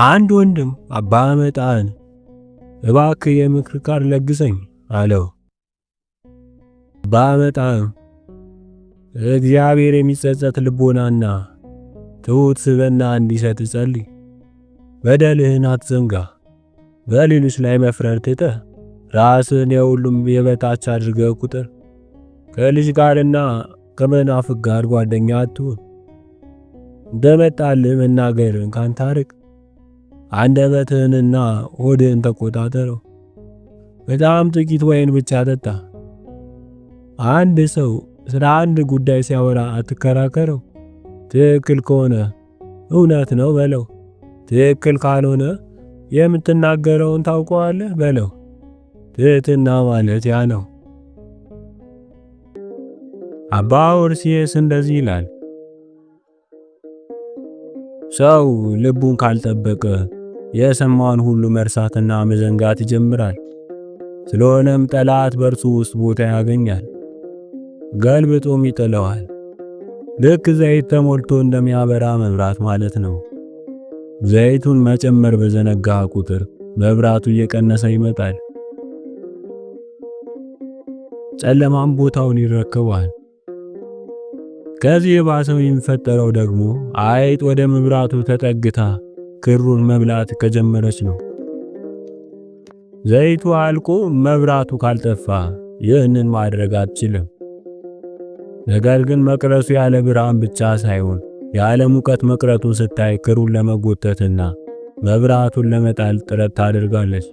አንድ ወንድም አባ መጣን እባክህ የምክር ቃል ለግሰኝ አለው። አባ መጣን እግዚአብሔር የሚጸጸት ልቦናና ትሑት ስብዕና እንዲሰጥ ጸልይ። በደልህን አትዘንጋ። በሌሎች ላይ መፍረድ ትተህ ራስህን የሁሉም የበታች አድርገህ ቁጥር። ከልጅ ጋርና ከመናፍቅ ጋር ጓደኛ አትሁን። እንደመጣልህ መናገርን ካንተ አርቅ። አንደበትህንና ሆድህን ተቆጣጠረው። በጣም ጥቂት ወይን ብቻ ጠጣ። አንድ ሰው ስለ አንድ ጉዳይ ሲያወራ አትከራከረው። ትክክል ከሆነ እውነት ነው በለው። ትክክል ካልሆነ የምትናገረውን ታውቀዋለህ በለው። ትህትና ማለት ያ ነው። አባ ሆርሲየስ እንደዚህ ይላል፣ ሰው ልቡን ካልጠበቀ የሰማውን ሁሉ መርሳትና መዘንጋት ይጀምራል። ስለሆነም ጠላት በእርሱ ውስጥ ቦታ ያገኛል፣ ገልብጦም ይጥለዋል። ልክ ዘይት ተሞልቶ እንደሚያበራ መብራት ማለት ነው። ዘይቱን መጨመር በዘነጋ ቁጥር መብራቱ እየቀነሰ ይመጣል፣ ጨለማም ቦታውን ይረከባል። ከዚህ የባሰው የሚፈጠረው ደግሞ አይጥ ወደ መብራቱ ተጠግታ ክሩን መብላት ከጀመረች ነው። ዘይቱ አልቆ መብራቱ ካልጠፋ ይህንን ማድረግ አትችልም። ነገር ግን መቅረሱ ያለ ብርሃን ብቻ ሳይሆን ያለ ሙቀት መቅረቱን ስታይ ክሩን ለመጎተትና መብራቱን ለመጣል ጥረት ታደርጋለች።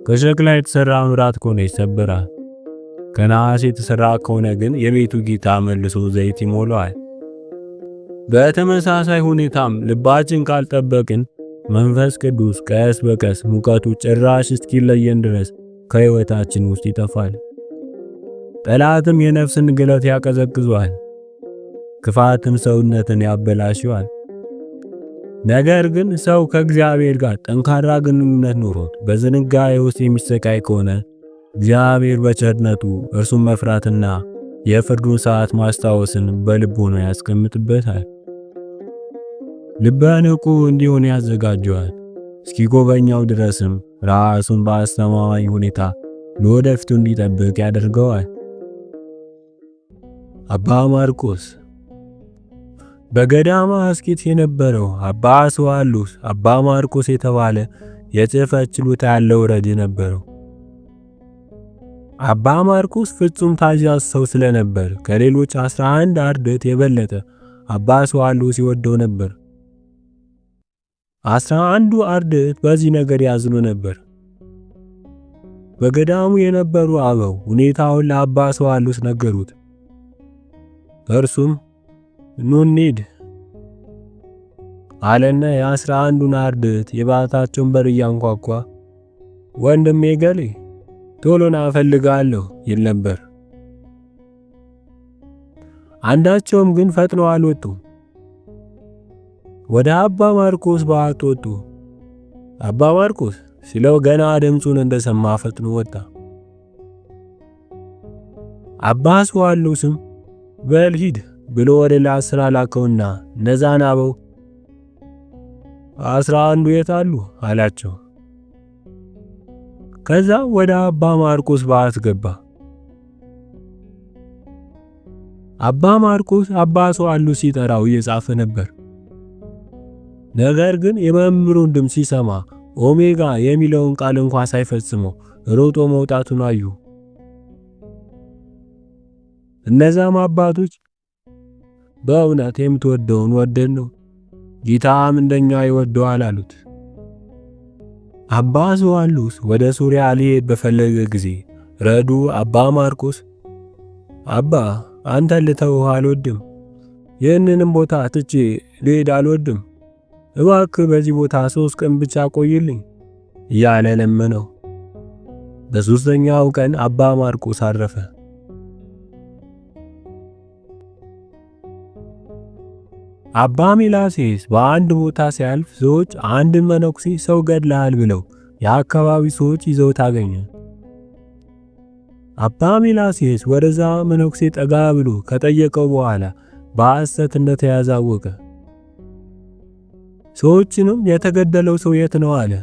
ከሸክላ የተሰራ መብራት ከሆነ ይሰበራል። ከነሐስ የተሰራ ከሆነ ግን የቤቱ ጌታ መልሶ ዘይት ይሞላዋል። በተመሳሳይ ሁኔታም ልባችን ካልጠበቅን መንፈስ ቅዱስ ቀስ በቀስ ሙቀቱ ጭራሽ እስኪለየን ድረስ ከሕይወታችን ውስጥ ይጠፋል። ጠላትም የነፍስን ግለት ያቀዘቅዟል፣ ክፋትም ሰውነትን ያበላሸዋል። ነገር ግን ሰው ከእግዚአብሔር ጋር ጠንካራ ግንኙነት ኖሮት በዝንጋኤ ውስጥ የሚሰቃይ ከሆነ እግዚአብሔር በቸርነቱ እርሱን መፍራትና የፍርዱን ሰዓት ማስታወስን በልቦና ያስቀምጥበታል። ልበ ንቁ እንዲሆን ያዘጋጀዋል። እስኪጎበኛው ድረስም ራሱን በአስተማማኝ ሁኔታ ለወደፊቱ እንዲጠብቅ ያደርገዋል። አባ ማርቆስ በገዳማ አስኬት የነበረው አባ ስዋሉስ አባ ማርቆስ የተባለ የጽሕፈት ችሎታ ያለው ረድ ነበረው። አባ ማርቆስ ፍጹም ታዛዥ ሰው ስለነበር ከሌሎች 11 አርድእት የበለጠ አባ ስዋሉስ ይወደው ነበር። 11ዱ አርድእት በዚህ ነገር ያዝኑ ነበር። በገዳሙ የነበሩ አበው ሁኔታውን ለአባ ስዋሉስ ነገሩት። እርሱም ኑ እንሂድ አለና የ11ዱን አርድእት የባታቸውን በር እያንኳኳ ወንድሜ ገሌ ቶሎና እፈልጋለሁ ይል ነበር። አንዳቸውም ግን ፈጥነው አልወጡም። ወደ አባ ማርቆስ ባት ወጡ። አባ ማርቆስ ሲለው ገና ድምፁን እንደሰማ ፈጥኖ ወጣ። አባ ስዋሉስም በል ሂድ ብሎ ወደ ላስራ ላከውና እነዛን አበው 11ዱ የት አሉ አላቸው። ከዛ ወደ አባ ማርቆስ ባት ገባ። አባ ማርቆስ አባ ስዋሉስ ሲጠራው እየጻፈ ነበር። ነገር ግን የመምህሩን ድምፅ ሲሰማ ኦሜጋ የሚለውን ቃል እንኳን ሳይፈጽመው ሮጦ መውጣቱን አዩ። እነዛም አባቶች በእውነት የምትወደውን ወደድ ነው፣ ጌታም እንደኛ ይወደዋል አሉት። አባ ስዋሉስ ወደ ሱሪያ ሊሄድ በፈለገ ጊዜ ረዱ አባ ማርቆስ አባ አንተን ልተውህ አልወድም፣ ይህንንም ቦታ ትቼ ልሄድ አልወድም፣ እባክህ በዚህ ቦታ 3 ቀን ብቻ ቆይልኝ እያለ ለመነው። በ3ኛው ቀን አባ ማርቆስ አረፈ። አባ ሚላሴስ በአንድ ቦታ ሲያልፍ ሰዎች አንድ መነኩሴ ሰው ገድለሃል ብለው የአካባቢ ሰዎች ይዘውት አገኘ። አባ ሚላሴስ ወደዛ መነኩሴ ጠጋ ብሎ ከጠየቀው በኋላ በሐሰት እንደተያዘ አወቀ። ሰዎችንም የተገደለው ሰው የት ነው አለ።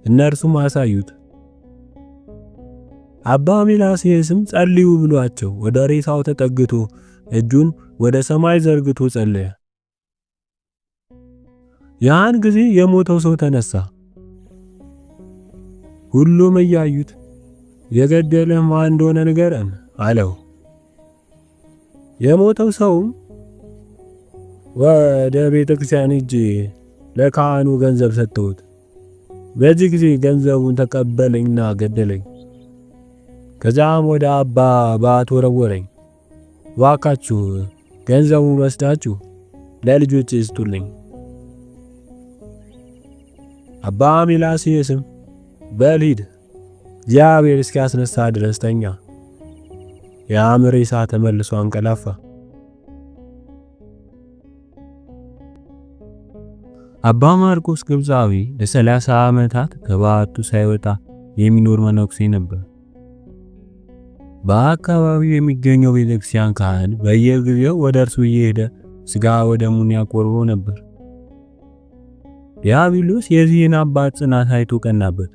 እነርሱም አሳዩት። አባ ሚላስየስም ጸልዩ ብሏቸው ወደ ሬሳው ተጠግቶ እጁን ወደ ሰማይ ዘርግቶ ጸለየ። ያን ጊዜ የሞተው ሰው ተነሳ። ሁሉም እያዩት የገደለህ ማን እንደሆነ ንገረን አለው። የሞተው ሰውም ወደ ቤተክርስቲያን ሂጄ ለካህኑ ገንዘብ ሰጠሁት፣ በዚህ ጊዜ ገንዘቡን ተቀበለኝና ገደለኝ። ከዛም ወደ አባ ባት ወረወረኝ። ዋካችሁ ገንዘቡን ወስዳችሁ ለልጆች ስጡልኝ። አባ ሚላስየስም በል ሂድ፣ እግዚአብሔር እስኪያስነሳ ድረስ ተኛ። ያም ሬሳ ተመልሶ አንቀላፋ። አባ ማርቆስ ግብፃዊ ለ30 ዓመታት ከባቱ ሳይወጣ የሚኖር መነኩሴ ነበር። በአካባቢው የሚገኘው ቤተክርስቲያን ካህን በየጊዜው ወደ እርሱ እየሄደ ስጋ ወደሙን ያቆርበው ነበር። ዲያብሎስ የዚህን አባት ጽናት አይቶ ቀናበት።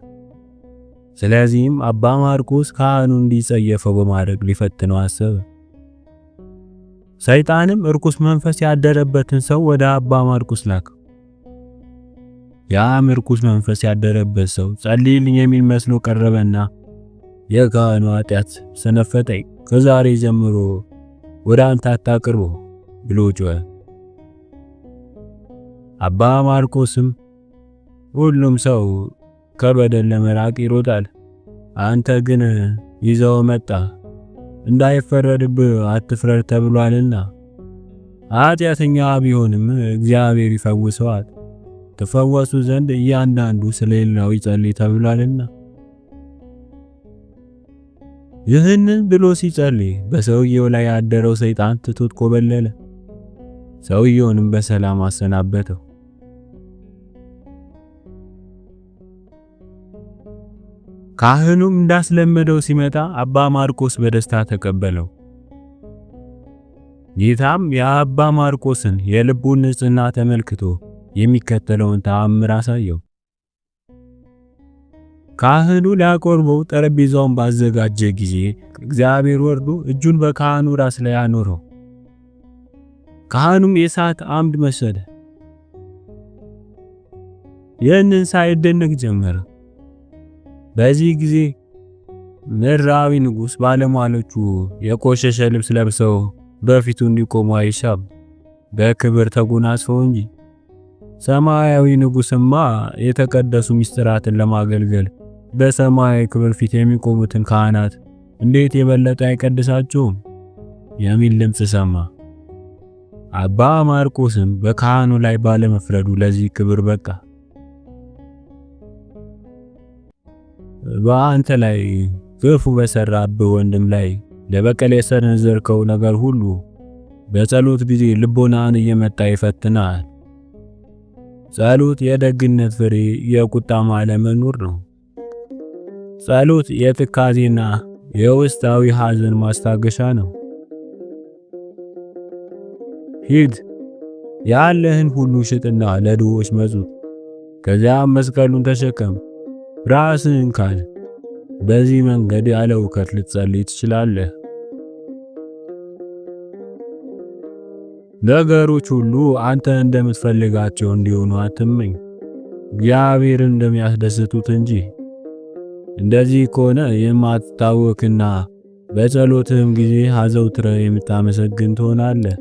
ስለዚህም አባ ማርቆስ ካህኑን እንዲጸየፈው በማድረግ ሊፈትነው አሰበ። ሰይጣንም እርኩስ መንፈስ ያደረበትን ሰው ወደ አባ ማርቆስ ላከው። ያም እርኩስ መንፈስ ያደረበት ሰው ጸልይልኝ የሚል መስሎ ቀረበና የካህኑ ኃጢአት ሰነፈጠኝ፣ ከዛሬ ጀምሮ ወደ አንተ አታቅርበው ብሎ ጮኸ። አባ ማርቆስም ሁሉም ሰው ከበደል ለመራቅ ይሮጣል፣ አንተ ግን ይዘው መጣ፣ እንዳይፈረድብህ አትፍረድ ተብሏልና፣ ኃጢአተኛ ቢሆንም እግዚአብሔር ይፈውሰዋል፣ ተፈወሱ ዘንድ እያንዳንዱ ስለሌላው ይጸልይ ተብሏልና። ይህንን ብሎ ሲጸልይ በሰውየው ላይ ያደረው ሰይጣን ትቶት ኮበለለ። ሰውየውንም በሰላም አሰናበተው። ካህኑም እንዳስለመደው ሲመጣ አባ ማርቆስ በደስታ ተቀበለው። ጌታም የአባ ማርቆስን የልቡን ንጽሕና ተመልክቶ የሚከተለውን ተአምር አሳየው። ካህኑ ሊያቆርበው ጠረጴዛውን ባዘጋጀ ጊዜ እግዚአብሔር ወርዶ እጁን በካህኑ ራስ ላይ አኖረው። ካህኑም የእሳት አምድ መሰለ። ይህንን ሳይደነቅ ጀመረ። በዚህ ጊዜ ምድራዊ ንጉሥ ባለሟሎቹ የቆሸሸ ልብስ ለብሰው በፊቱ እንዲቆሙ አይሻም፣ በክብር ተጎናጽፈው እንጂ። ሰማያዊ ንጉሥማ የተቀደሱ ምስጢራትን ለማገልገል በሰማያዊ ክብር ፊት የሚቆሙትን ካህናት እንዴት የበለጠ አይቀድሳቸውም የሚል ድምፅ ሰማ። አባ ማርቆስም በካህኑ ላይ ባለመፍረዱ ለዚህ ክብር በቃ። በአንተ ላይ ክፉ በሰራብህ ወንድም ላይ ለበቀል የሰነዘርከው ነገር ሁሉ በጸሎት ጊዜ ልቦናን እየመጣ ይፈትናል። ጸሎት የደግነት ፍሬ፣ የቁጣም አለመኖር ነው። ጸሎት የትካዜና የውስጣዊ ሐዘን ማስታገሻ ነው። ሂድ፣ ያለህን ሁሉ ሽጥና ለድሆች መጹት፣ ከዚያም መስቀሉን ተሸከም፣ ራስህን ካድ። በዚህ መንገድ ያለ እውቀት ልትጸልይ ትችላለህ። ነገሮች ሁሉ አንተ እንደምትፈልጋቸው እንዲሆኑ አትመኝ፣ እግዚአብሔርን እንደሚያስደስቱት እንጂ። እንደዚህ ከሆነ የማትታወክና በጸሎትህም ጊዜ አዘውትረህ የምታመሰግን ትሆናለህ።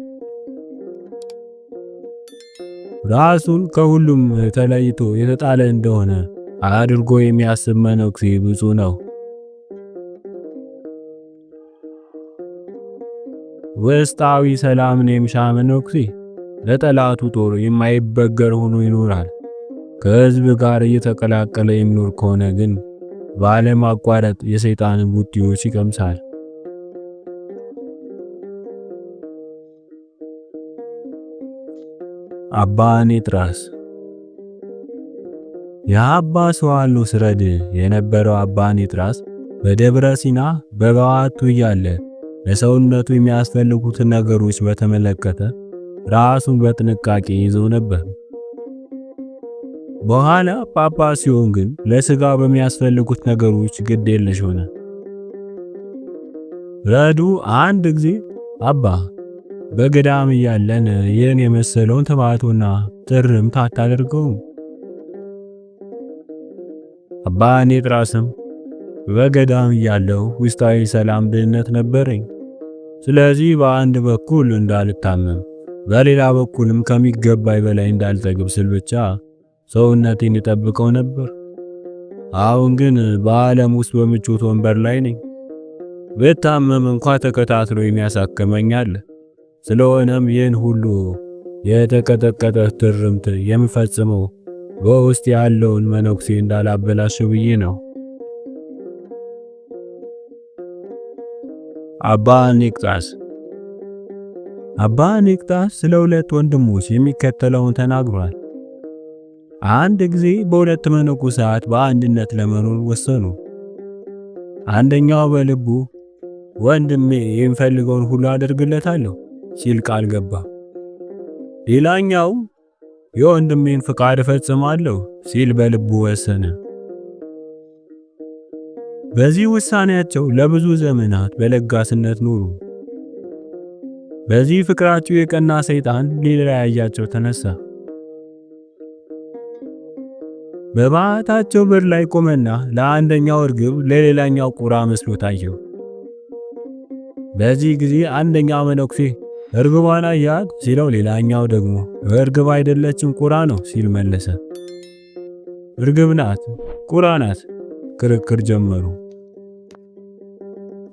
ራሱን ከሁሉም ተለይቶ የተጣለ እንደሆነ አድርጎ የሚያስብ መነኩሴ ብፁዕ ነው። ውስጣዊ ሰላምን የሚሻ መነኩሴ ለጠላቱ ጦር የማይበገር ሆኖ ይኖራል። ከሕዝብ ጋር እየተቀላቀለ የሚኖር ከሆነ ግን ባለማቋረጥ የሰይጣንን ቡጢዎች ይቀምሳል። አባ ኔጥራስ የአባ ስዋኖስ ረድ የነበረው አባ ኔጥራስ በደብረ ሲና በበዓቱ እያለ ለሰውነቱ የሚያስፈልጉትን ነገሮች በተመለከተ ራሱን በጥንቃቄ ይዞ ነበር። በኋላ ጳጳስ ሲሆን ግን ለሥጋ በሚያስፈልጉት ነገሮች ግድ የለሽ ሆነ። ረዱ አንድ ጊዜ አባ በገዳም እያለን ይህን የመሰለውን ተባቶና ትርምት አታደርገውም? አባ ኔጥራስም በገዳም እያለሁ ውስጣዊ ሰላም ድህነት ነበረኝ። ስለዚህ በአንድ በኩል እንዳልታመም በሌላ በኩልም ከሚገባኝ በላይ እንዳልጠግብ ስል ብቻ ሰውነቴን እጠብቀው ነበር። አሁን ግን በዓለም ውስጥ በምቾት ወንበር ላይ ነኝ። ብታመም እንኳ ተከታትሎ የሚያሳክመኝ አለ። ስለሆነም ይህን ሁሉ የተቀጠቀጠ ትርምት የምፈጽመው በውስጥ ያለውን መነኩሴ እንዳላበላሸው ብዬ ነው። አባ ኔቅጣስ ስለ ሁለት ወንድሞች የሚከተለውን ተናግሯል። አንድ ጊዜ በሁለት መነኮሳት በአንድነት ለመኖር ወሰኑ። አንደኛው በልቡ ወንድሜ የሚፈልገውን ሁሉ አደርግለታለሁ ሲል ቃል ገባ። ሌላኛው የወንድሜን ፍቃድ እፈጽማለሁ ሲል በልቡ ወሰነ። በዚህ ውሳኔያቸው ለብዙ ዘመናት በለጋስነት ኖሩ። በዚህ ፍቅራቸው የቀና ሰይጣን ሊለያያቸው ተነሳ። በባታቸው በር ላይ ቆመና ለአንደኛው እርግብ ለሌላኛው ቁራ መስሎ ታየው። በዚህ ጊዜ አንደኛው መነኩሴ እርግቧን አያት ሲለው፣ ሌላኛው ደግሞ እርግብ አይደለችም ቁራ ነው ሲል መለሰ። እርግብ ናት፣ ቁራ ናት። ክርክር ጀመሩ።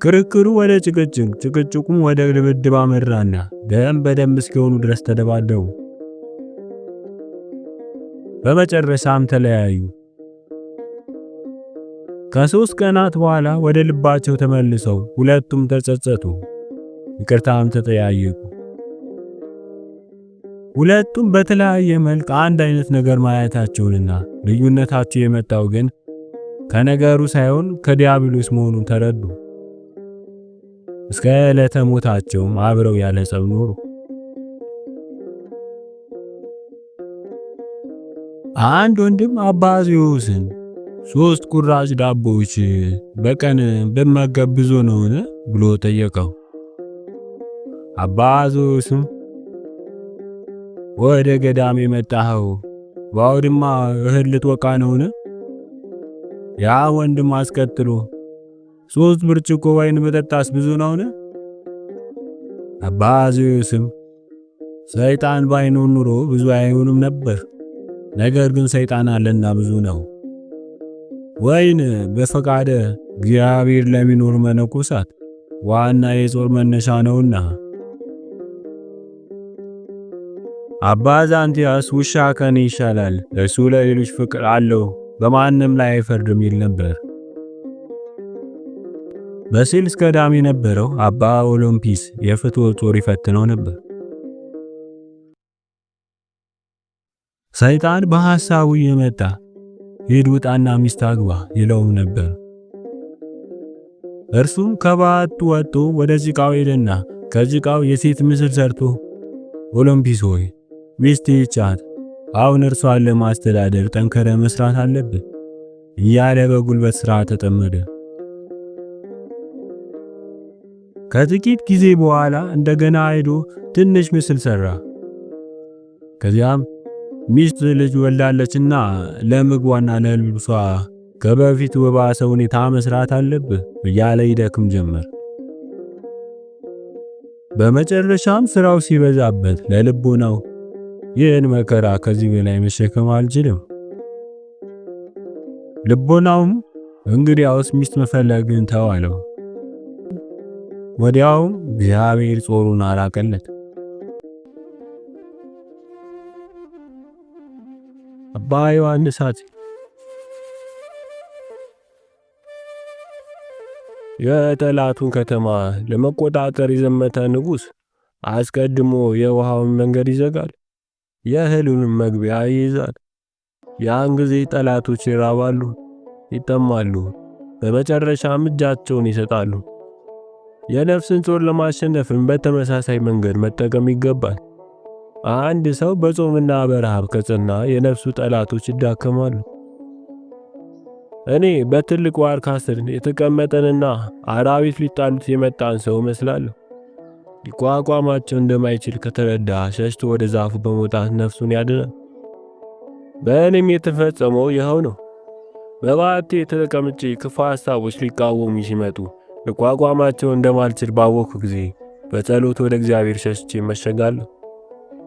ክርክሩ ወደ ጭቅጭቅ፣ ጭቅጭቁም ወደ ድብድብ አመራና ደም በደም እስኪሆኑ ድረስ ተደባደቡ። በመጨረሻም ተለያዩ። ከ3 ቀናት በኋላ ወደ ልባቸው ተመልሰው ሁለቱም ተጸጸቱ፣ ይቅርታም ተጠያየቁ። ሁለቱም በተለያየ መልክ አንድ አይነት ነገር ማየታቸውንና ልዩነታቸው የመጣው ግን ከነገሩ ሳይሆን ከዲያብሎስ መሆኑን ተረዱ። እስከ ዕለተ ሞታቸውም አብረው ያለ ጸብ ኖሩ። አንድ ወንድም አባ ዚዮስን 3 ቁራጭ ዳቦዎች በቀን በመገብ ብዙ ነውን ብሎ ጠየቀው። አባ ዚዮስም ወደ ገዳም የመጣኸው በአውድማ እህል ልትወቃ ነውን? ያ ወንድም አስከትሎ 3 ብርጭቆ ወይን መጠጣስ ብዙ ነውን? አባ ዚዮስም ሰይጣን ባይኖር ኑሮ ብዙ አይሆንም ነበር፣ ነገር ግን ሰይጣን አለና ብዙ ነው። ወይን በፈቃደ እግዚአብሔር ለሚኖር መነኮሳት ዋና የጾር መነሻ ነውና። አባ ዛንቲያስ ውሻ ከኔ ይሻላል፣ እርሱ ለሌሎች ፍቅር አለው፣ በማንም ላይ አይፈርድም ይል ነበር። በስልስ ገዳም የነበረው አባ ኦሎምፒስ የፍትወት ጦር ይፈትነው ነበር። ሰይጣን በሐሳቡ የመጣ ሂድ ውጣና ሚስት አግባ ይለው ነበር። እርሱም ከባቱ ወጥቶ ወደ ጭቃው ሄደና ከጭቃው የሴት ምስል ሰርቶ ኦሎምፒስ ሆይ ሚስት ይቻት፣ አሁን እርሷን ለማስተዳደር ጠንከረ መስራት አለብህ እያለ በጉልበት ሥራ ተጠመደ። ከጥቂት ጊዜ በኋላ እንደገና ሄዶ ትንሽ ምስል ሰራ። ከዚያም ሚስት ልጅ ወልዳለችና ለምግቧና ለልብሷ ከበፊቱ በባሰ ሁኔታ መስራት አለብህ እያለ ይደክም ጀመር። በመጨረሻም ስራው ሲበዛበት ለልቦናው ይህን መከራ ከዚህ በላይ መሸከም አልችልም። ልቦናውም እንግዲያውስ ሚስት መፈለግን ተው አለው። ወዲያውም እግዚአብሔር ጾሩን አራቀለት። አባ ዮሐንስ የጠላቱን ከተማ ለመቆጣጠር የዘመተ ንጉሥ አስቀድሞ የውሃውን መንገድ ይዘጋል፣ የእህሉንም መግቢያ ይይዛል። ያን ጊዜ ጠላቶች ይራባሉ፣ ይጠማሉ፣ በመጨረሻም እጃቸውን ይሰጣሉ። የነፍስን ጦር ለማሸነፍም በተመሳሳይ መንገድ መጠቀም ይገባል። አንድ ሰው በጾምና በረሃብ ከጸና የነፍሱ ጠላቶች ይዳከማሉ። እኔ በትልቅ ዋርካ ስር የተቀመጠንና አራዊት ሊጣሉት የመጣን ሰው እመስላለሁ። ሊቋቋማቸው እንደማይችል ከተረዳ ሸሽቶ ወደ ዛፉ በመውጣት ነፍሱን ያድናል። በእኔም የተፈጸመው ይኸው ነው። በባቴ ተቀምጬ ክፉ ሐሳቦች ሊቃወሙ ሲመጡ ልቋቋማቸው እንደማልችል ባወቅኩ ጊዜ በጸሎት ወደ እግዚአብሔር ሸሽቼ መሸጋለሁ።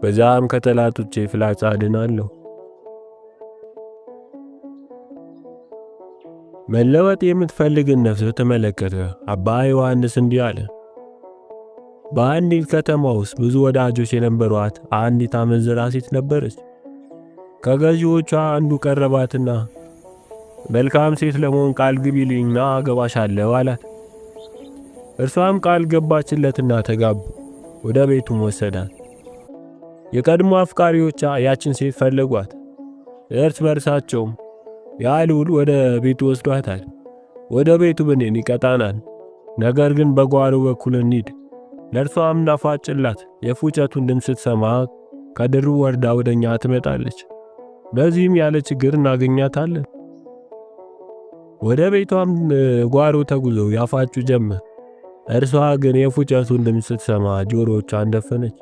በዛም ከጠላቶቼ ፍላጻ አድናለሁ። መለወጥ የምትፈልግን ነፍስ በተመለከተ አባ ዮሐንስ እንዲህ አለ። በአንዲት ከተማ ውስጥ ብዙ ወዳጆች የነበሯት አንዲት አመንዝራ ሴት ነበረች። ከገዢዎቿ አንዱ ቀረባትና መልካም ሴት ለመሆን ቃል ግቢልኝና አገባሻለሁ አላት። እርሷም ቃል ገባችለትና ተጋቡ። ወደ ቤቱም ወሰዳት። የቀድሞ አፍቃሪዎቿ ያችን ሴት ፈለጓት። እርስ በርሳቸውም ያ ልዑል ወደ ቤቱ ወስዷታል፣ ወደ ቤቱ ብንሄድ ይቀጣናል፣ ነገር ግን በጓሮ በኩል እንሂድ። ለእርሷም እናፋጭላት። የፉጨቱን ድምፅ ስትሰማ ከድሩ ወርዳ ወደኛ ትመጣለች። በዚህም ያለ ችግር እናገኛታለን። ወደ ቤቷም ጓሮ ተጉዘው ያፋጩ ጀመር። እርሷ ግን የፉጨቱን ድምፅ ስትሰማ ጆሮቿን ደፈነች።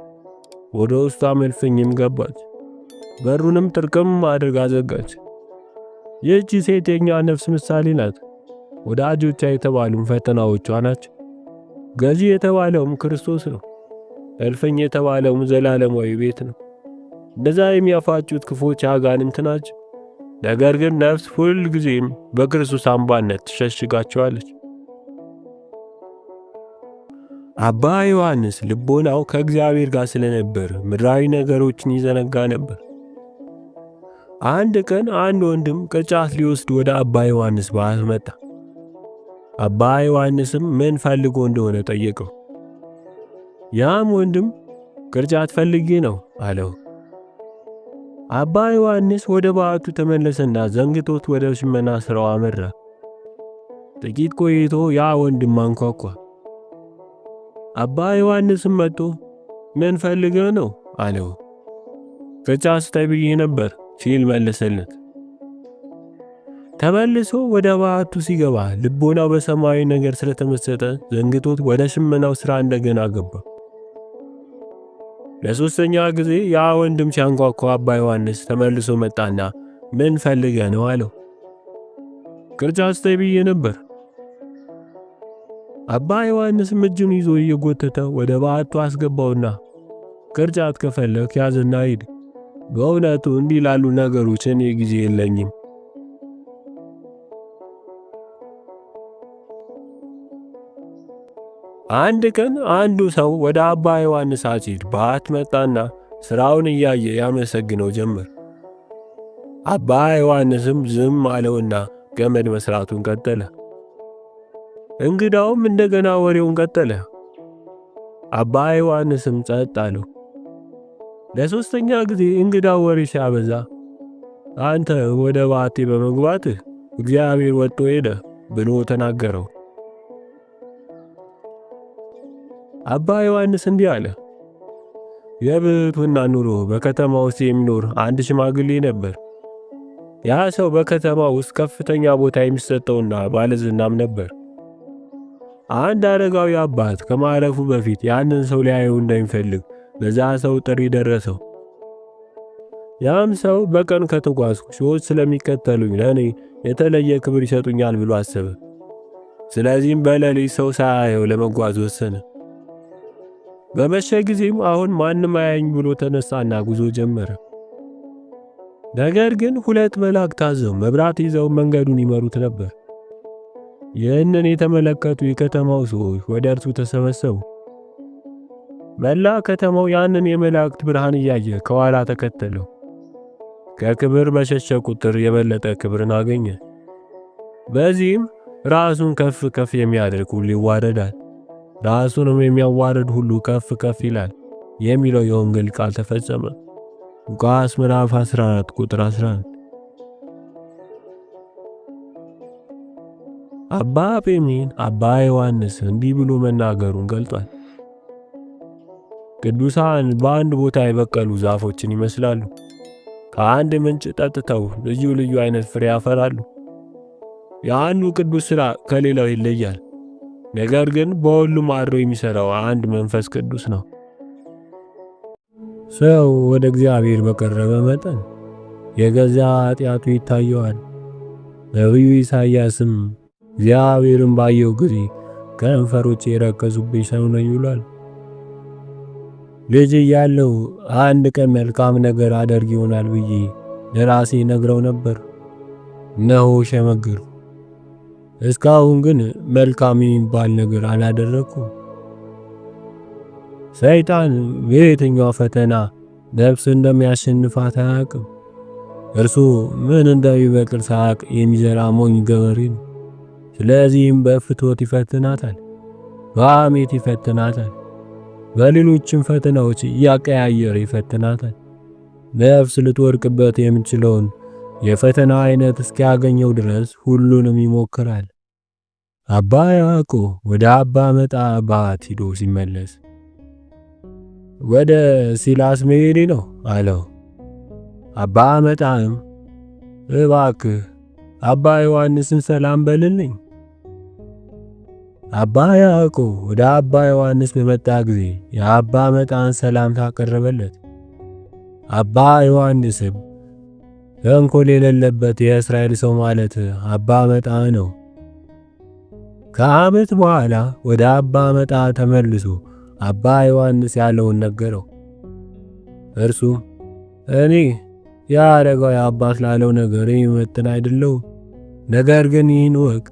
ወደ ውስጧም እልፍኝም ገባች። በሩንም ጥርቅም አድርጋ ዘጋች። ይህች ሴት የኛ ነፍስ ምሳሌ ናት። ወዳጆቿ የተባሉም ፈተናዎቿ ናቸው። ገዢ የተባለውም ክርስቶስ ነው። እልፍኝ የተባለውም ዘላለማዊ ቤት ነው። እንደዛ የሚያፋጩት ክፎች አጋንንት ናቸው። ነገር ግን ነፍስ ሁል ጊዜም በክርስቶስ አምባነት ትሸሽጋቸዋለች። አባ ዮሐንስ ልቦናው ከእግዚአብሔር ጋር ስለነበር ምድራዊ ነገሮችን ይዘነጋ ነበር። አንድ ቀን አንድ ወንድም ቅርጫት ሊወስድ ወደ አባ ዮሐንስ ባት መጣ። አባ ዮሐንስም ምን ፈልጎ እንደሆነ ጠየቀው። ያም ወንድም ቅርጫት ፈልጌ ነው አለው። አባ ዮሐንስ ወደ ባቱ ተመለሰና ዘንግቶት ወደ ሽመና ስራው አመራ። ጥቂት ቆይቶ ያ ወንድም አንኳኳ። አባ ዮሐንስም መጥቶ ምን ፈልገህ ነው አለው። ቅርጫት ስጠኝ ብዬ ነበር ሲል መለሰለት። ተመልሶ ወደ ባቱ ሲገባ ልቦናው በሰማያዊ ነገር ስለተመሰጠ ዘንግቶት ወደ ሽመናው ስራ እንደገና ገባ። ለሶስተኛ ጊዜ ያ ወንድም ሲያንኳኳ አባ ዮሐንስ ተመልሶ መጣና ምን ፈልገህ ነው አለው። ቅርጫት ስጠኝ ብዬ ነበር። አባ ዮሐንስም እጁን ይዞ እየጎተተ ወደ ባቱ አስገባውና ቅርጫት ከፈለክ ያዝና ሂድ፣ በእውነቱ እንዲህ ላሉ ነገሮች እኔ ጊዜ የለኝም። አንድ ቀን አንዱ ሰው ወደ አባ ዮሐንስ አጺድ ባት መጣና ስራውን እያየ ያመሰግነው ጀመር። አባ ዮሐንስም ዝም አለውና ገመድ መስራቱን ቀጠለ። እንግዳውም እንደገና ወሬውን ቀጠለ። አባ ዮሐንስም ጸጥ አለው። ለሶስተኛ ጊዜ እንግዳው ወሬ ሲያበዛ አንተ ወደ ባቴ በመግባትህ እግዚአብሔር ወጥቶ ሄደ ብሎ ተናገረው። አባ ዮሐንስ እንዲህ አለ። የብሕትውና ኑሮ በከተማ ውስጥ የሚኖር አንድ ሽማግሌ ነበር። ያ ሰው በከተማ ውስጥ ከፍተኛ ቦታ የሚሰጠውና ባለዝናም ነበር። አንድ አረጋዊ አባት ከማረፉ በፊት ያንን ሰው ሊያየው እንደሚፈልግ ለዛ ሰው ጥሪ ደረሰው። ያም ሰው በቀን ከተጓዝኩ ሰዎች ስለሚከተሉኝ ለኔ የተለየ ክብር ይሰጡኛል ብሎ አሰበ። ስለዚህም በሌሊት ሰው ሳያየው ለመጓዝ ወሰነ። በመሸ ጊዜም አሁን ማንም አያኝ ብሎ ተነሳና ጉዞ ጀመረ። ነገር ግን ሁለት መላእክት ታዘው መብራት ይዘው መንገዱን ይመሩት ነበር። ይህንን የተመለከቱ የከተማው ሰዎች ወደ እርሱ ተሰበሰቡ። መላ ከተማው ያንን የመላእክት ብርሃን እያየ ከኋላ ተከተለው። ከክብር በሸሸ ቁጥር የበለጠ ክብርን አገኘ። በዚህም ራሱን ከፍ ከፍ የሚያደርግ ሁሉ ይዋረዳል፣ ራሱንም የሚያዋርድ ሁሉ ከፍ ከፍ ይላል የሚለው የወንጌል ቃል ተፈጸመ። ሉቃስ ምዕራፍ 14 ቁጥር 11። አባ ጴሜን አባ ዮሐንስ እንዲህ ብሎ መናገሩን ገልጧል። ቅዱሳን በአንድ ቦታ የበቀሉ ዛፎችን ይመስላሉ። ከአንድ ምንጭ ጠጥተው ልዩ ልዩ አይነት ፍሬ ያፈራሉ። የአንዱ ቅዱስ ሥራ ከሌላው ይለያል። ነገር ግን በሁሉም አድሮ የሚሰራው አንድ መንፈስ ቅዱስ ነው። ሰው ወደ እግዚአብሔር በቀረበ መጠን የገዛ ኃጢአቱ ይታየዋል። ነቢዩ ኢሳይያስም እግዚአብሔርን ባየው ጊዜ ከንፈሮቼ የረከሱብኝ ሰው ነኝ ይሏል። ልጅ እያለሁ አንድ ቀን መልካም ነገር አደርግ ይሆናል ብዬ ለራሴ ነግረው ነበር። እነሆ ሸመገልኩ። እስካሁን ግን መልካም የሚባል ነገር አላደረኩም። ሰይጣን በየትኛው ፈተና ነፍስ እንደሚያሸንፋት አያውቅም። እርሱ ምን እንደሚበቅል ሳያውቅ የሚዘራ ሞኝ ገበሬ ነው። ስለዚህም በፍትወት ይፈትናታል፣ በሐሜት ይፈትናታል፣ በሌሎችም ፈተናዎች እያቀያየረ ይፈትናታል። ነፍስ ልትወድቅበት የምችለውን የፈተና አይነት እስኪያገኘው ድረስ ሁሉንም ይሞክራል። አባ ያዕቆብ ወደ አባ መጣ ባት ሂዶ ሲመለስ ወደ ሲላስ መሄዴ ነው አለው። አባ መጣም እባክህ አባ ዮሐንስን ሰላም በልልኝ። አባ ያዕቆብ ወደ አባ ዮሐንስ በመጣ ጊዜ የአባ መጣን ሰላምታ አቀረበለት። አባ ዮሐንስም ተንኮል የሌለበት የእስራኤል ሰው ማለት አባ መጣ ነው። ከዓመት በኋላ ወደ አባ መጣ ተመልሶ አባ ዮሐንስ ያለውን ነገረው። እርሱ እኔ የአረጋዊ አባት ላለው ነገር የሚመጥን አይደለሁም። ነገር ግን ይህን ወቅ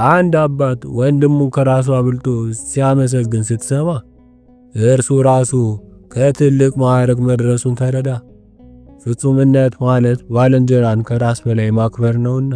አንድ አባት ወንድሙ ከራሱ አብልጦ ሲያመሰግን ስትሰማ እርሱ ራሱ ከትልቅ ማዕረግ መድረሱን ተረዳ። ፍጹምነት ማለት ባልንጀራን ከራስ በላይ ማክበር ነውና።